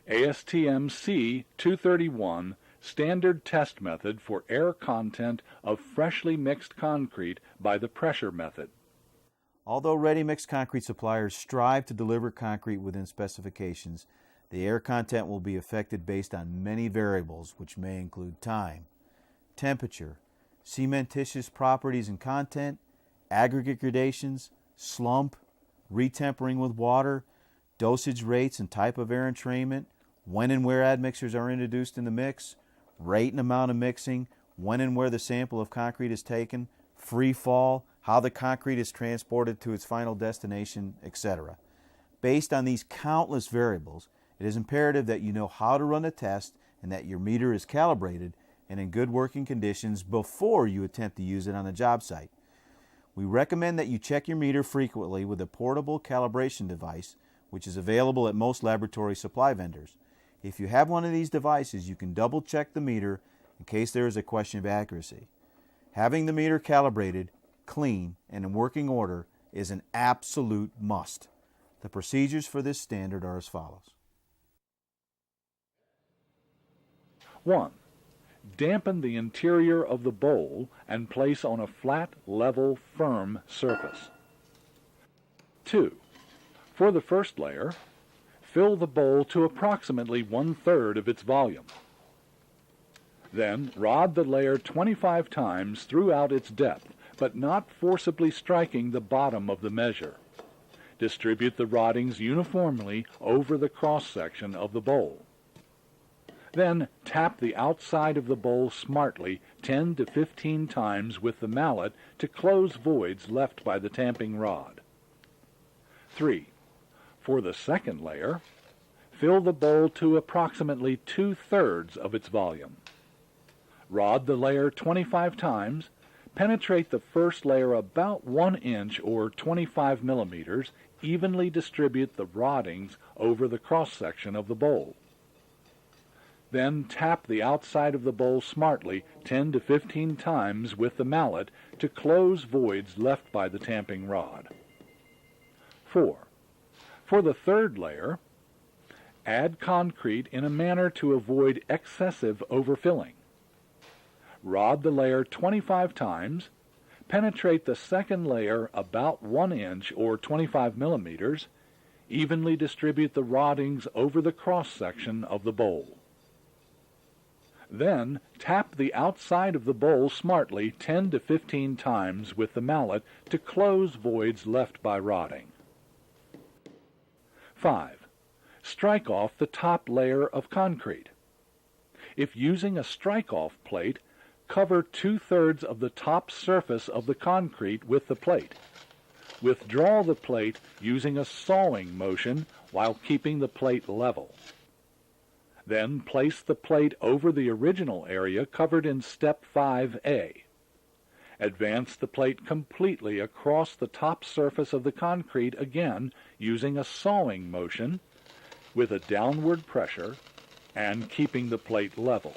ASTM C231 standard test method for air content of freshly mixed concrete by the pressure method. Although ready-mix concrete suppliers strive to deliver concrete within specifications, the air content will be affected based on many variables, which may include time, temperature, cementitious properties and content, aggregate gradations, slump, retempering with water, dosage rates and type of air entrainment, when and where admixtures are introduced in the mix, rate and amount of mixing, when and where the sample of concrete is taken, free fall, how the concrete is transported to its final destination, etc. Based on these countless variables, it is imperative that you know how to run a test and that your meter is calibrated and in good working conditions before you attempt to use it on a job site. We recommend that you check your meter frequently with a portable calibration device, which is available at most laboratory supply vendors. If you have one of these devices, you can double check the meter in case there is a question of accuracy. Having the meter calibrated, clean, and in working order is an absolute must. The procedures for this standard are as follows. 1. Dampen the interior of the bowl and place on a flat, level, firm surface. 2. For the first layer, fill the bowl to approximately 1/3 of its volume. Then rod the layer 25 times throughout its depth, but not forcibly striking the bottom of the measure. Distribute the roddings uniformly over the cross-section of the bowl. Then tap the outside of the bowl smartly 10 to 15 times with the mallet to close voids left by the tamping rod. 3. For the second layer, fill the bowl to approximately 2/3 of its volume. Rod the layer 25 times, penetrate the first layer about 1 inch or 25 millimeters, evenly distribute the roddings over the cross-section of the bowl. Then tap the outside of the bowl smartly 10 to 15 times with the mallet to close voids left by the tamping rod. 4. For the third layer, add concrete in a manner to avoid excessive overfilling. Rod the layer 25 times, penetrate the second layer about 1 inch or 25 millimeters, evenly distribute the roddings over the cross-section of the bowl. Then tap the outside of the bowl smartly 10 to 15 times with the mallet to close voids left by rodding. 5. Strike off the top layer of concrete. If using a strike-off plate, cover 2/3 of the top surface of the concrete with the plate. Withdraw the plate using a sawing motion while keeping the plate level. Then place the plate over the original area covered in Step 5A. Advance the plate completely across the top surface of the concrete again using a sawing motion with a downward pressure and keeping the plate level.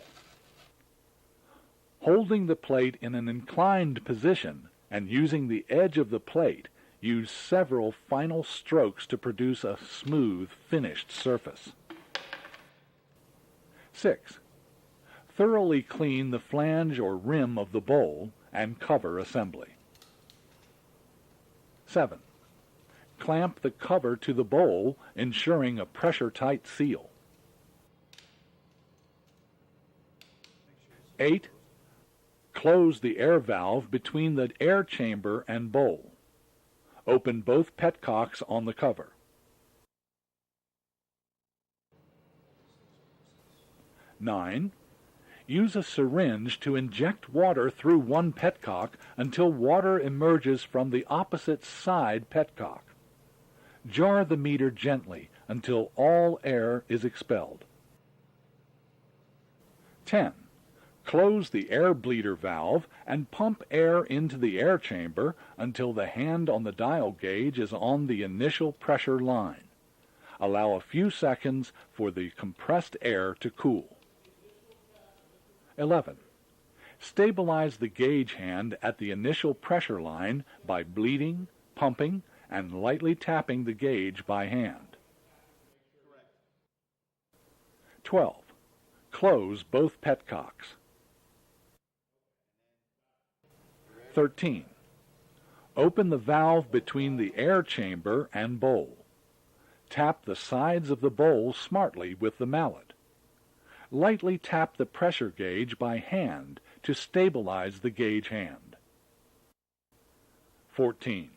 Holding the plate in an inclined position and using the edge of the plate, use several final strokes to produce a smooth, finished surface. 6. Thoroughly clean the flange or rim of the bowl and cover assembly. 7. Clamp the cover to the bowl, ensuring a pressure-tight seal. 8. Close the air valve between the air chamber and bowl. Open both petcocks on the cover. 9. Use a syringe to inject water through one petcock until water emerges from the opposite side petcock. Jar the meter gently until all air is expelled. 10. Close the air bleeder valve and pump air into the air chamber until the hand on the dial gauge is on the initial pressure line. Allow a few seconds for the compressed air to cool. 11. Stabilize the gauge hand at the initial pressure line by bleeding, pumping, and lightly tapping the gauge by hand. 12. Close both petcocks. 13. Open the valve between the air chamber and bowl. Tap the sides of the bowl smartly with the mallet. Lightly tap the pressure gauge by hand to stabilize the gauge hand. 14.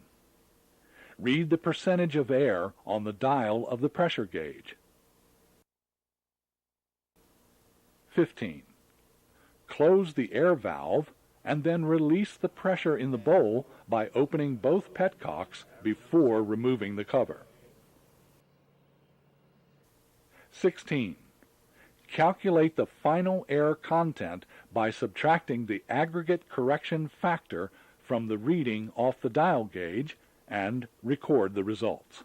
Read the percentage of air on the dial of the pressure gauge. 15. Close the air valve and then release the pressure in the bowl by opening both petcocks before removing the cover. 16. Calculate the final air content by subtracting the aggregate correction factor from the reading off the dial gauge and record the results.